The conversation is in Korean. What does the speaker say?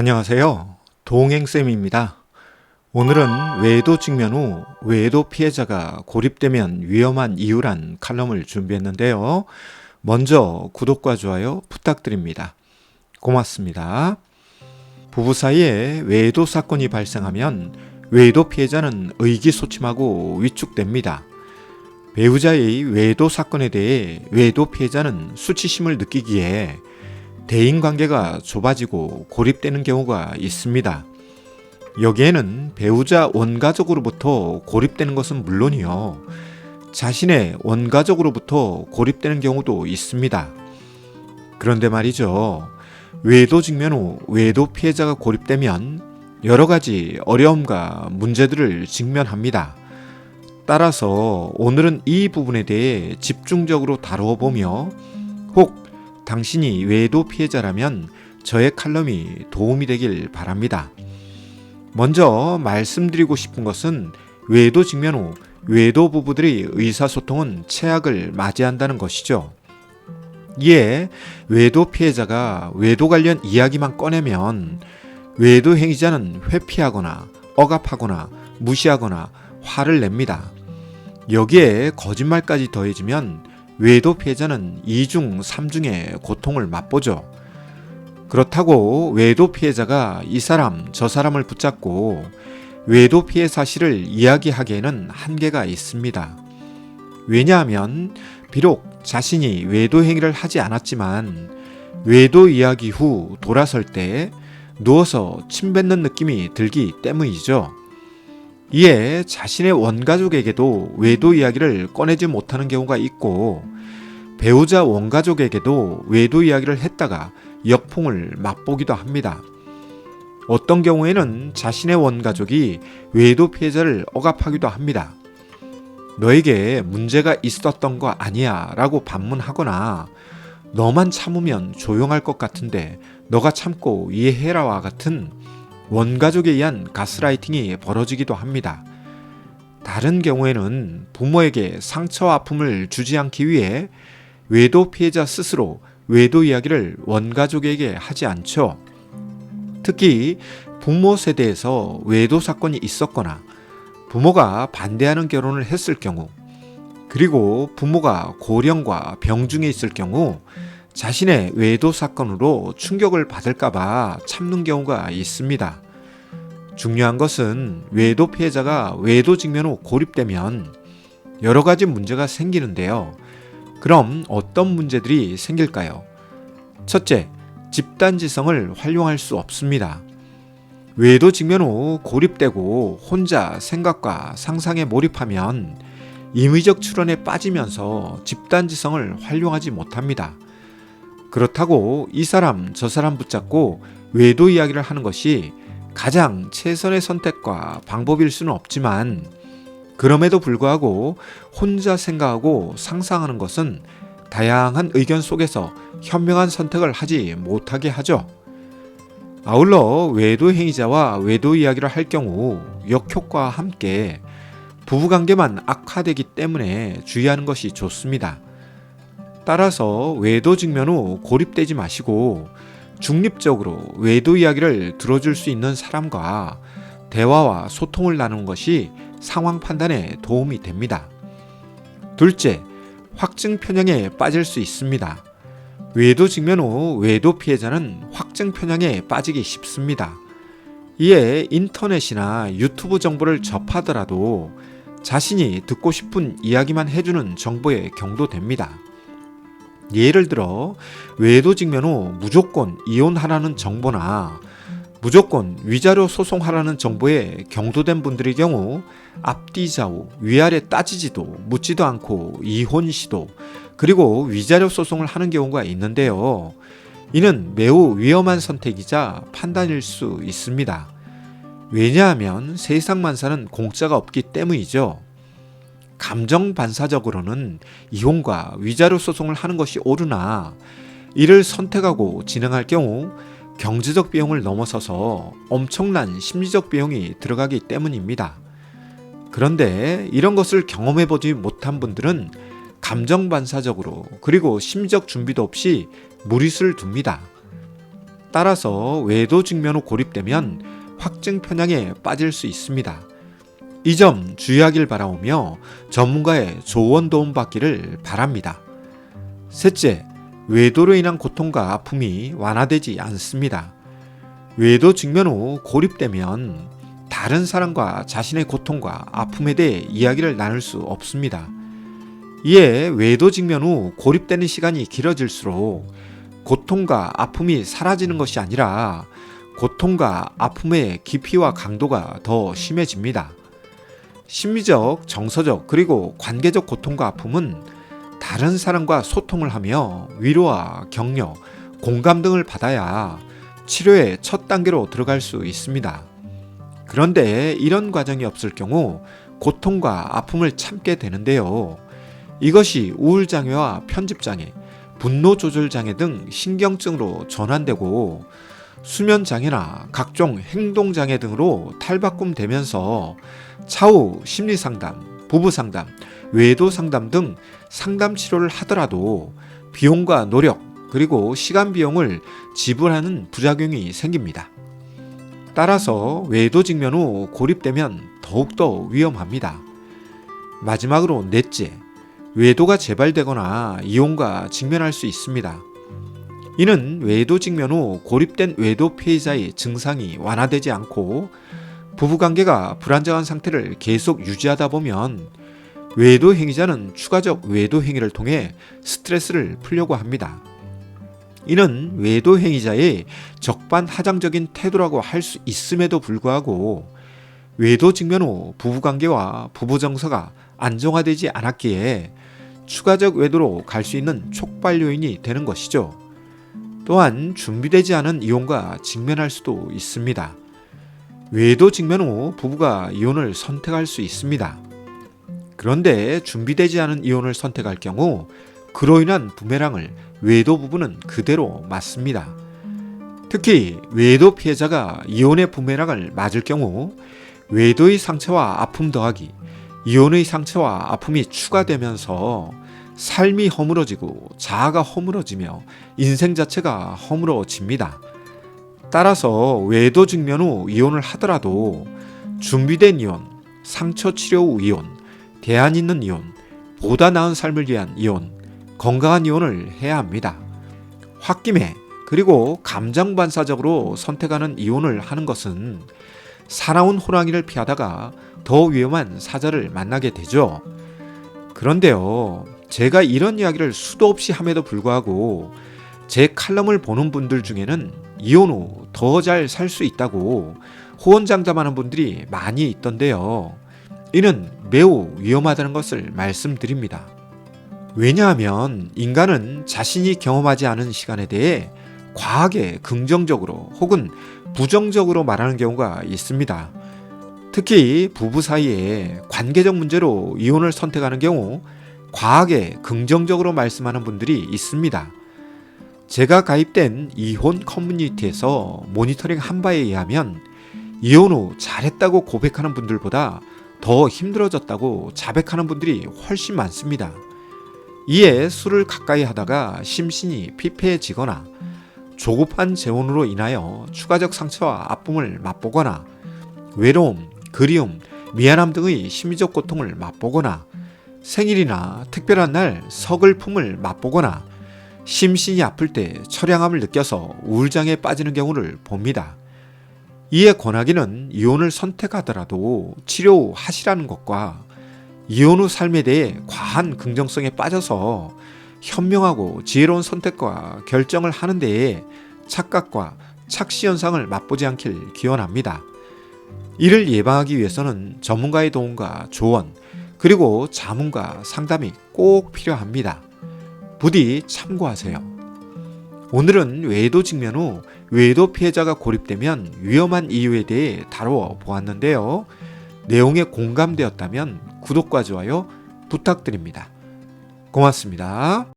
안녕하세요. 동행쌤입니다. 오늘은 외도 직면 후 외도 피해자가 고립되면 위험한 이유란 칼럼을 준비했는데요. 먼저 구독과 좋아요 부탁드립니다. 고맙습니다. 부부 사이에 외도 사건이 발생하면 외도 피해자는 의기소침하고 위축됩니다. 배우자의 외도 사건에 대해 외도 피해자는 수치심을 느끼기에 대인관계가 좁아지고 고립되는 경우가 있습니다. 여기에는 배우자 원가족으로부터 고립되는 것은 물론이요, 자신의 원가족으로부터 고립되는 경우도 있습니다. 그런데 말이죠, 외도 직면 후 외도 피해자가 고립되면 여러 가지 어려움과 문제들을 직면합니다. 따라서 오늘은 이 부분에 대해 집중적으로 다루어 보며, 혹 당신이 외도 피해자라면 저의 칼럼이 도움이 되길 바랍니다. 먼저 말씀드리고 싶은 것은 외도 직면 후 외도 부부들의 의사소통은 최악을 맞이한다는 것이죠. 이에 외도 피해자가 외도 관련 이야기만 꺼내면 외도 행위자는 회피하거나 억압하거나 무시하거나 화를 냅니다. 여기에 거짓말까지 더해지면 외도 피해자는 2중, 3중의 고통을 맛보죠. 그렇다고 외도 피해자가 이 사람, 저 사람을 붙잡고 외도 피해 사실을 이야기하기에는 한계가 있습니다. 왜냐하면 비록 자신이 외도 행위를 하지 않았지만 외도 이야기 후 돌아설 때 누워서 침 뱉는 느낌이 들기 때문이죠. 이에 자신의 원가족에게도 외도 이야기를 꺼내지 못하는 경우가 있고, 배우자 원가족에게도 외도 이야기를 했다가 역풍을 맛보기도 합니다. 어떤 경우에는 자신의 원가족이 외도 피해자를 억압하기도 합니다. 너에게 문제가 있었던 거 아니야 라고 반문하거나, 너만 참으면 조용할 것 같은데 너가 참고 이해해라와 같은 원가족에 의한 가스라이팅이 벌어지기도 합니다. 다른 경우에는 부모에게 상처와 아픔을 주지 않기 위해 외도 피해자 스스로 외도 이야기를 원가족에게 하지 않죠. 특히 부모 세대에서 외도 사건이 있었거나 부모가 반대하는 결혼을 했을 경우, 그리고 부모가 고령과 병중에 있을 경우 자신의 외도 사건으로 충격을 받을까봐 참는 경우가 있습니다. 중요한 것은 외도 피해자가 외도 직면 후 고립되면 여러 가지 문제가 생기는데요. 그럼 어떤 문제들이 생길까요? 첫째, 집단지성을 활용할 수 없습니다. 외도 직면 후 고립되고 혼자 생각과 상상에 몰입하면 임의적 출현에 빠지면서 집단지성을 활용하지 못합니다. 그렇다고 이 사람 저 사람 붙잡고 외도 이야기를 하는 것이 가장 최선의 선택과 방법일 수는 없지만, 그럼에도 불구하고 혼자 생각하고 상상하는 것은 다양한 의견 속에서 현명한 선택을 하지 못하게 하죠. 아울러 외도 행위자와 외도 이야기를 할 경우 역효과와 함께 부부관계만 악화되기 때문에 주의하는 것이 좋습니다. 따라서 외도 직면 후 고립되지 마시고 중립적으로 외도 이야기를 들어줄 수 있는 사람과 대화와 소통을 나누는 것이 상황 판단에 도움이 됩니다. 둘째, 확증 편향에 빠질 수 있습니다. 외도 직면 후 외도 피해자는 확증 편향에 빠지기 쉽습니다. 이에 인터넷이나 유튜브 정보를 접하더라도 자신이 듣고 싶은 이야기만 해주는 정보에 경도됩니다. 예를 들어 외도 직면 후 무조건 이혼하라는 정보나 무조건 위자료 소송하라는 정보에 경도된 분들의 경우 앞뒤 좌우 위아래 따지지도 묻지도 않고 이혼 시도 그리고 위자료 소송을 하는 경우가 있는데요. 이는 매우 위험한 선택이자 판단일 수 있습니다. 왜냐하면 세상 만사는 공짜가 없기 때문이죠. 감정 반사적으로는 이혼과 위자료 소송을 하는 것이 옳으나 이를 선택하고 진행할 경우 경제적 비용을 넘어서서 엄청난 심리적 비용이 들어가기 때문입니다. 그런데 이런 것을 경험해보지 못한 분들은 감정 반사적으로 그리고 심리적 준비도 없이 무리수를 둡니다. 따라서 외도 직면 후 고립되면 확증 편향에 빠질 수 있습니다. 이 점 주의하길 바라오며 전문가의 조언 도움 받기를 바랍니다. 셋째, 외도로 인한 고통과 아픔이 완화되지 않습니다. 외도 직면 후 고립되면 다른 사람과 자신의 고통과 아픔에 대해 이야기를 나눌 수 없습니다. 이에 외도 직면 후 고립되는 시간이 길어질수록 고통과 아픔이 사라지는 것이 아니라 고통과 아픔의 깊이와 강도가 더 심해집니다. 심리적, 정서적, 그리고 관계적 고통과 아픔은 다른 사람과 소통을 하며 위로와 격려, 공감 등을 받아야 치료의 첫 단계로 들어갈 수 있습니다. 그런데 이런 과정이 없을 경우 고통과 아픔을 참게 되는데요. 이것이 우울장애와 편집장애, 분노조절장애 등 신경증으로 전환되고 수면장애나 각종 행동장애 등으로 탈바꿈되면서 차후 심리상담, 부부상담, 외도상담 등 상담 치료를 하더라도 비용과 노력 그리고 시간 비용을 지불하는 부작용이 생깁니다. 따라서 외도 직면 후 고립되면 더욱더 위험합니다. 마지막으로 넷째, 외도가 재발되거나 이혼과 직면할 수 있습니다. 이는 외도 직면 후 고립된 외도 피해자의 증상이 완화되지 않고 부부관계가 불안정한 상태를 계속 유지하다 보면 외도 행위자는 추가적 외도 행위를 통해 스트레스를 풀려고 합니다. 이는 외도 행위자의 적반하장적인 태도라고 할 수 있음에도 불구하고 외도 직면 후 부부관계와 부부정서가 안정화되지 않았기에 추가적 외도로 갈 수 있는 촉발 요인이 되는 것이죠. 또한 준비되지 않은 이혼과 직면할 수도 있습니다. 외도 직면 후 부부가 이혼을 선택할 수 있습니다. 그런데 준비되지 않은 이혼을 선택할 경우 그로 인한 부메랑을 외도 부부는 그대로 맞습니다. 특히 외도 피해자가 이혼의 부메랑을 맞을 경우 외도의 상처와 아픔 더하기 이혼의 상처와 아픔이 추가되면서 삶이 허물어지고 자아가 허물어지며 인생 자체가 허물어집니다. 따라서 외도 직면 후 이혼을 하더라도 준비된 이혼, 상처 치료 후 이혼, 대안 있는 이혼, 보다 나은 삶을 위한 이혼, 건강한 이혼을 해야 합니다. 홧김에 그리고 감정 반사적으로 선택하는 이혼을 하는 것은 사나운 호랑이를 피하다가 더 위험한 사자를 만나게 되죠. 그런데요, 제가 이런 이야기를 수도 없이 함에도 불구하고 제 칼럼을 보는 분들 중에는 이혼 후 더 잘 살 수 있다고 호언장담하는 분들이 많이 있던데요. 이는 매우 위험하다는 것을 말씀드립니다. 왜냐하면 인간은 자신이 경험하지 않은 시간에 대해 과하게 긍정적으로 혹은 부정적으로 말하는 경우가 있습니다. 특히 부부 사이에 관계적 문제로 이혼을 선택하는 경우 과하게 긍정적으로 말씀하는 분들이 있습니다. 제가 가입된 이혼 커뮤니티에서 모니터링 한 바에 의하면 이혼 후 잘했다고 고백하는 분들보다 더 힘들어졌다고 자백하는 분들이 훨씬 많습니다. 이에 술을 가까이 하다가 심신이 피폐해지거나 조급한 재혼으로 인하여 추가적 상처와 아픔을 맛보거나 외로움, 그리움, 미안함 등의 심리적 고통을 맛보거나 생일이나 특별한 날 서글픔을 맛보거나 심신이 아플 때 처량함을 느껴서 우울장애에 빠지는 경우를 봅니다. 이에 권하기는 이혼을 선택하더라도 치료 후 하시라는 것과 이혼 후 삶에 대해 과한 긍정성에 빠져서 현명하고 지혜로운 선택과 결정을 하는 데에 착각과 착시 현상을 맛보지 않길 기원합니다. 이를 예방하기 위해서는 전문가의 도움과 조언, 그리고 자문과 상담이 꼭 필요합니다. 부디 참고하세요. 오늘은 외도 직면 후 외도 피해자가 고립되면 위험한 이유에 대해 다루어 보았는데요. 내용에 공감되었다면 구독과 좋아요 부탁드립니다. 고맙습니다.